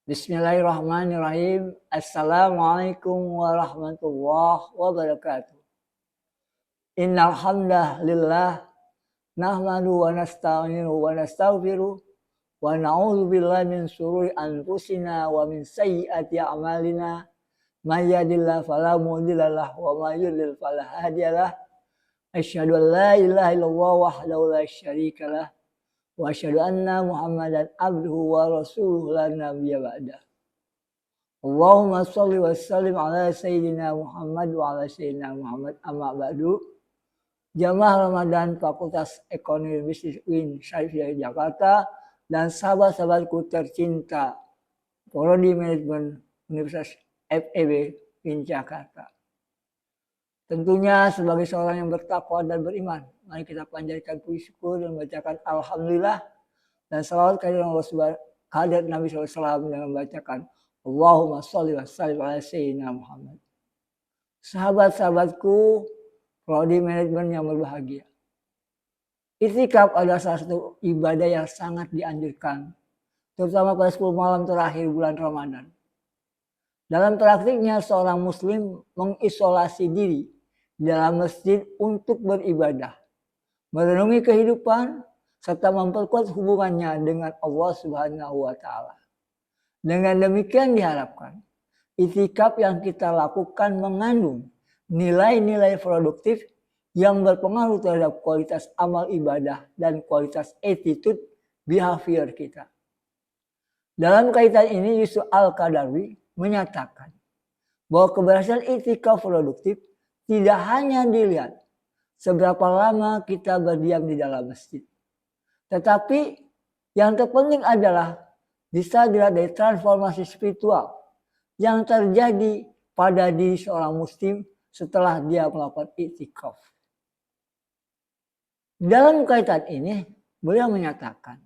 Bismillahirrahmanirrahim. Assalamualaikum warahmatullahi wabarakatuh. Innal hamdalillah nahmadu wa nasta'inu wa nastaghfiruh wa na'udzu billahi min syururi anfusina wa min sayyiati a'malina. May yahdihillahu fala mudilla lahu wa may yudlil fala hadiyalah. Asyhadu an la ilaha illallah wahdahu la syarika lah wa asyhadu anna Muhammadan abduhu wa rasuluhu la nabiyya ba'dah. Allahumma sholli wa sallim ala sayyidina Muhammad wa ala sayyidina Muhammad amma ba'du. Jamaah Ramadan Fakultas Ekonomi Bisnis UIN Syarifiyah Jakarta dan sahabat-sahabatku tercinta Prodi Manajemen Universitas FEB UIN Jakarta. Tentunya sebagai seorang yang bertakwa dan beriman, mari kita panjatkan puji syukur dan membacakan Alhamdulillah dan salawat kehadirat Allah Subhanahu kehadirat Nabi SAW dengan membacakan Allahumma sholli wa sallim ala sayyidina Muhammad. Sahabat-sahabatku, prodi manajemen yang berbahagia. I'tikaf adalah salah satu ibadah yang sangat dianjurkan, terutama pada 10 malam terakhir bulan Ramadan. Dalam praktiknya, seorang muslim mengisolasi diri di dalam masjid untuk beribadah, merenungi kehidupan, serta memperkuat hubungannya dengan Allah Subhanahu wa Ta'ala. Dengan demikian diharapkan i'tikaf yang kita lakukan mengandung nilai-nilai produktif yang berpengaruh terhadap kualitas amal ibadah dan kualitas attitude behavior kita. Dalam kaitan ini Yusuf Al-Qaradawi menyatakan bahwa keberhasilan i'tikaf produktif tidak hanya dilihat seberapa lama kita berdiam di dalam masjid, tetapi yang terpenting adalah bisa dilihat dari transformasi spiritual yang terjadi pada diri seorang muslim setelah dia melakukan i'tikaf. Dalam kaitan ini, beliau menyatakan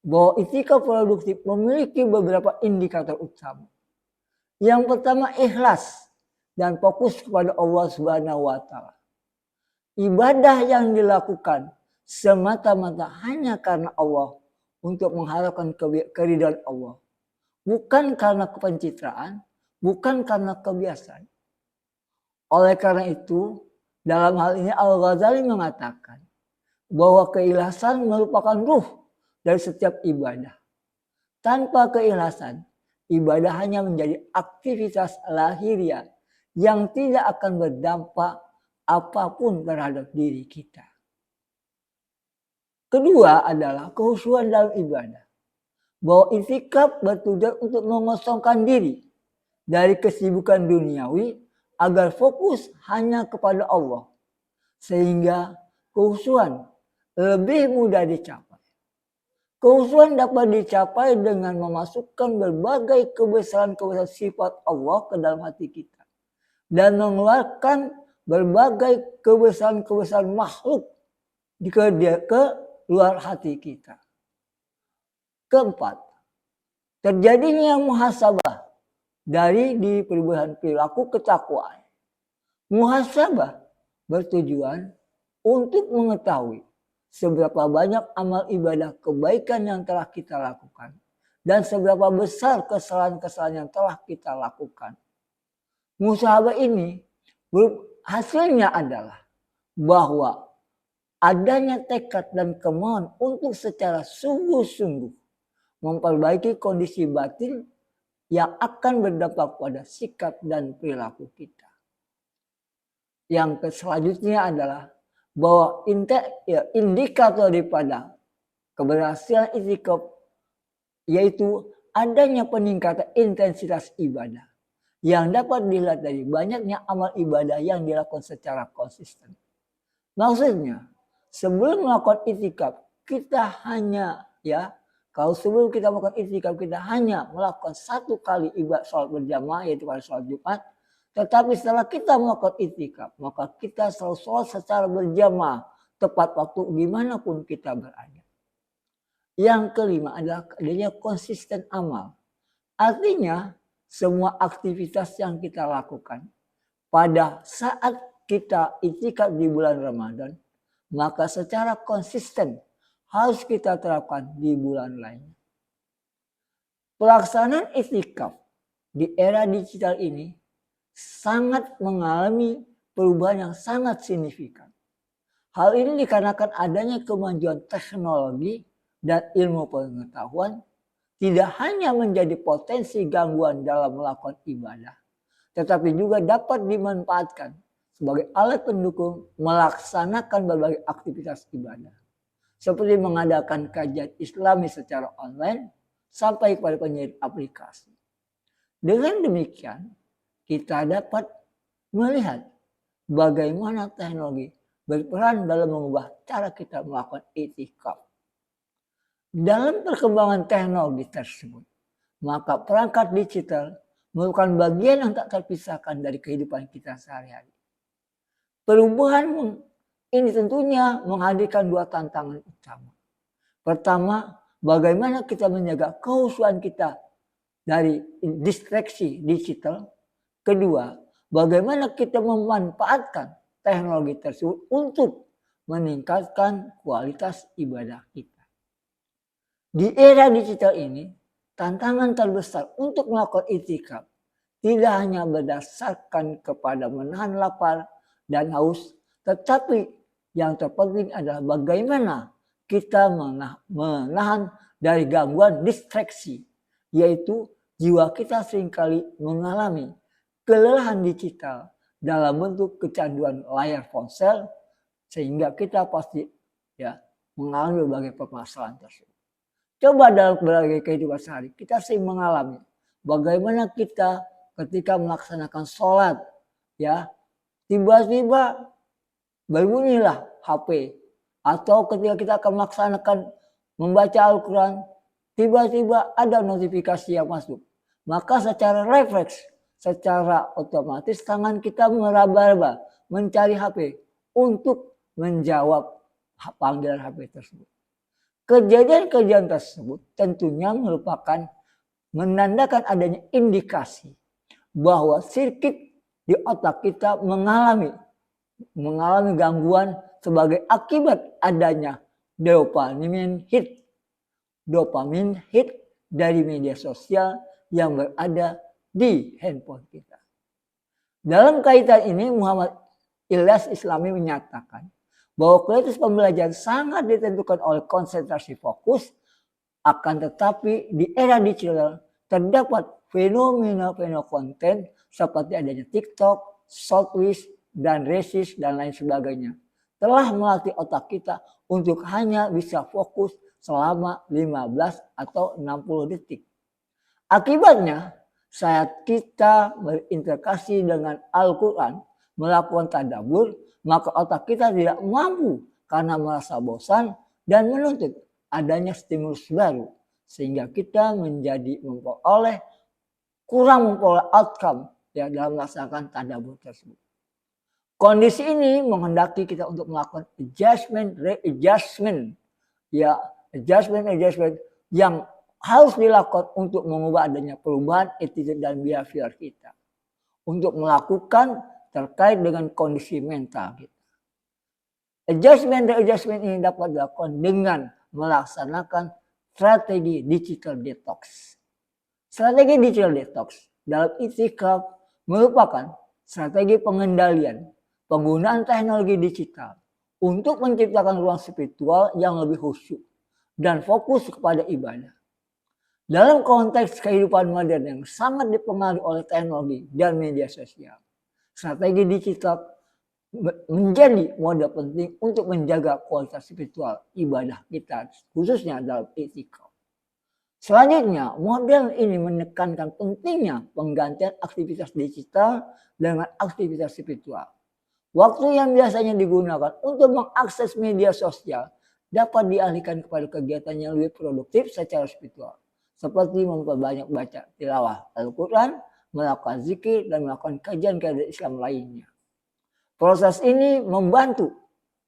bahwa i'tikaf produktif memiliki beberapa indikator utama. Yang pertama, ikhlas dan fokus kepada Allah Subhanahu wa Ta'ala. Ibadah yang dilakukan semata-mata hanya karena Allah, untuk mengharapkan keridhaan Allah. Bukan karena kepencitraan, bukan karena kebiasaan. Oleh karena itu, dalam hal ini Al-Ghazali mengatakan bahwa keikhlasan merupakan ruh dari setiap ibadah. Tanpa keikhlasan, ibadah hanya menjadi aktivitas lahiriah yang tidak akan berdampak apapun terhadap diri kita. Kedua adalah kekhusyuan dalam ibadah. Bahwa i'tikaf bertujuan untuk mengosongkan diri dari kesibukan duniawi agar fokus hanya kepada Allah. Sehingga kekhusyuan lebih mudah dicapai. Kekhusyuan dapat dicapai dengan memasukkan berbagai kebesaran-kebesaran sifat Allah ke dalam hati kita. Dan mengeluarkan berbagai kebesaran-kebesaran makhluk ke luar hati kita. Keempat, terjadinya muhasabah dari perubahan perilaku ketakwaan. Muhasabah bertujuan untuk mengetahui seberapa banyak amal ibadah kebaikan yang telah kita lakukan dan seberapa besar kesalahan-kesalahan yang telah kita lakukan. Muhasabah ini hasilnya adalah bahwa adanya tekad dan kemauan untuk secara sungguh-sungguh memperbaiki kondisi batin yang akan berdampak pada sikap dan perilaku kita. Yang selanjutnya adalah bahwa indikator daripada keberhasilan i'tikaf yaitu adanya peningkatan intensitas ibadah yang dapat dilihat dari banyaknya amal ibadah yang dilakukan secara konsisten. Maksudnya, sebelum melakukan i'tikaf, kita hanya sebelum kita melakukan i'tikaf, kita hanya melakukan satu kali ibadah sholat berjamaah, yaitu pada sholat Jumat. Tetapi setelah kita melakukan i'tikaf, maka kita selalu sholat secara berjamaah, tepat waktu dimanapun kita berada. Yang kelima adalah adanya konsisten amal. Artinya, semua aktivitas yang kita lakukan pada saat kita i'tikaf di bulan Ramadan, maka secara konsisten harus kita terapkan di bulan lainnya. Pelaksanaan itikaf di era digital ini sangat mengalami perubahan yang sangat signifikan. Hal ini dikarenakan adanya kemajuan teknologi dan ilmu pengetahuan tidak hanya menjadi potensi gangguan dalam melakukan ibadah, tetapi juga dapat dimanfaatkan sebagai alat pendukung melaksanakan berbagai aktivitas ibadah, seperti mengadakan kajian Islami secara online sampai kepada penyiar aplikasi. Dengan demikian, kita dapat melihat bagaimana teknologi berperan dalam mengubah cara kita melakukan itikaf. Dalam perkembangan teknologi tersebut, maka perangkat digital merupakan bagian yang tak terpisahkan dari kehidupan kita sehari-hari. Perubahan ini tentunya menghadirkan dua tantangan utama. Pertama, bagaimana kita menjaga kehusuan kita dari distraksi digital. Kedua, bagaimana kita memanfaatkan teknologi tersebut untuk meningkatkan kualitas ibadah kita. Di era digital ini, tantangan terbesar untuk melakukan itikaf tidak hanya berdasarkan kepada menahan lapar dan haus, tetapi yang terpenting adalah bagaimana kita menahan dari gangguan distraksi, yaitu jiwa kita seringkali mengalami kelelahan digital dalam bentuk kecanduan layar ponsel, sehingga kita pasti mengalami berbagai permasalahan tersebut. Coba dalam berbagai kehidupan sehari, kita sering mengalami bagaimana kita ketika melaksanakan sholat, tiba-tiba berbunyilah HP. Atau ketika kita akan melaksanakan membaca Al-Quran, tiba-tiba ada notifikasi yang masuk. Maka secara refleks, secara otomatis tangan kita meraba-raba mencari HP untuk menjawab panggilan HP tersebut. Kejadian-kejadian tersebut tentunya merupakan menandakan adanya indikasi bahwa sirkuit di otak kita mengalami gangguan sebagai akibat adanya dopamine hit dari media sosial yang berada di handphone kita. Dalam kaitan ini, Muhammad Ilyas Islami menyatakan bahwa kualitas pembelajaran sangat ditentukan oleh konsentrasi fokus, akan tetapi di era digital terdapat fenomena konten seperti adanya TikTok, shortlist, dan resis, dan lain sebagainya telah melatih otak kita untuk hanya bisa fokus selama 15 atau 60 detik. Akibatnya, saat kita berinteraksi dengan Al-Quran, melakukan tadabbur, maka otak kita tidak mampu karena merasa bosan dan menuntut adanya stimulus baru, sehingga kita menjadi kurang memperoleh outcome dalam melaksanakan tadabbur tersebut. Kondisi ini menghendaki kita untuk melakukan adjustment yang harus dilakukan untuk mengubah adanya perubahan attitude dan behavior kita, untuk melakukan terkait dengan kondisi mental kita. Adjustment ini dapat dilakukan dengan melaksanakan strategi digital detox. Strategi digital detox dalam itikaf merupakan strategi pengendalian penggunaan teknologi digital untuk menciptakan ruang spiritual yang lebih khusyuk dan fokus kepada ibadah. Dalam konteks kehidupan modern yang sangat dipengaruhi oleh teknologi dan media sosial, strategi digital menjadi modal penting untuk menjaga kualitas spiritual ibadah kita, khususnya dalam itikaf. Selanjutnya, model ini menekankan pentingnya penggantian aktivitas digital dengan aktivitas spiritual. Waktu yang biasanya digunakan untuk mengakses media sosial dapat dialihkan kepada kegiatan yang lebih produktif secara spiritual, seperti memperbanyak baca tilawah Al-Quran, melakukan zikir, dan melakukan kajian-kajian Islam lainnya. Proses ini membantu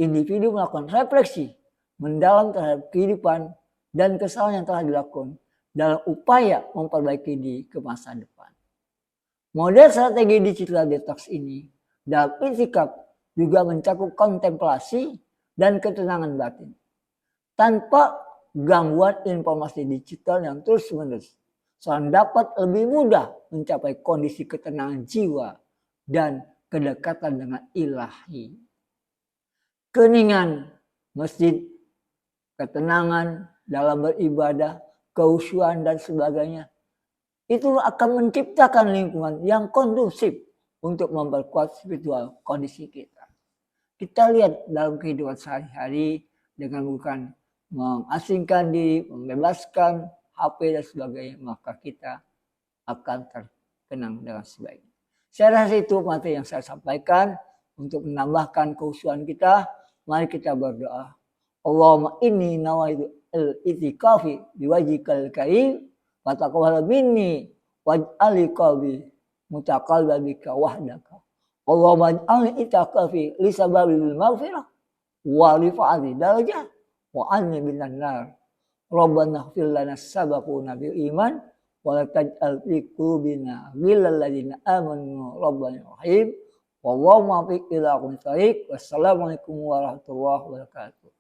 individu melakukan refleksi mendalam terhadap kehidupan dan kesalahan yang telah dilakukan dalam upaya memperbaiki diri ke masa depan. Model strategi digital detox ini dalam itikaf juga mencakup kontemplasi dan ketenangan batin tanpa gangguan informasi digital yang terus-menerus, seorang dapat lebih mudah mencapai kondisi ketenangan jiwa dan kedekatan dengan ilahi. Keningan masjid, ketenangan dalam beribadah, kehusuan dan sebagainya, itu akan menciptakan lingkungan yang kondusif untuk memperkuat spiritual kondisi kita. Kita lihat dalam kehidupan sehari-hari dengan bukan mengasingkan diri, membebaskan HP dan sebagainya, maka kita akan terkenang dengan sebaiknya. Saya rasa itu materi yang saya sampaikan untuk menambahkan kehusuan kita. Mari kita berdoa. Allahumma inni nawaitu al-itikafi biwajhikal karim wa taqabbal minni waj'al qalbi mutaqalliban bika wahdaka. Allahumma ij'alni itikafi li sababil maghfirah wa rifa'ati darajah wa anni minan nar. Rabbana ighfir lana sabaquna bil iman wa la taj'al fi qulubina ghillal ladzina amanu rabbana rahim. Wallahu muwaffiq ila aqwamit thoriq. Wassalamualaikum warahmatullahi wabarakatuh.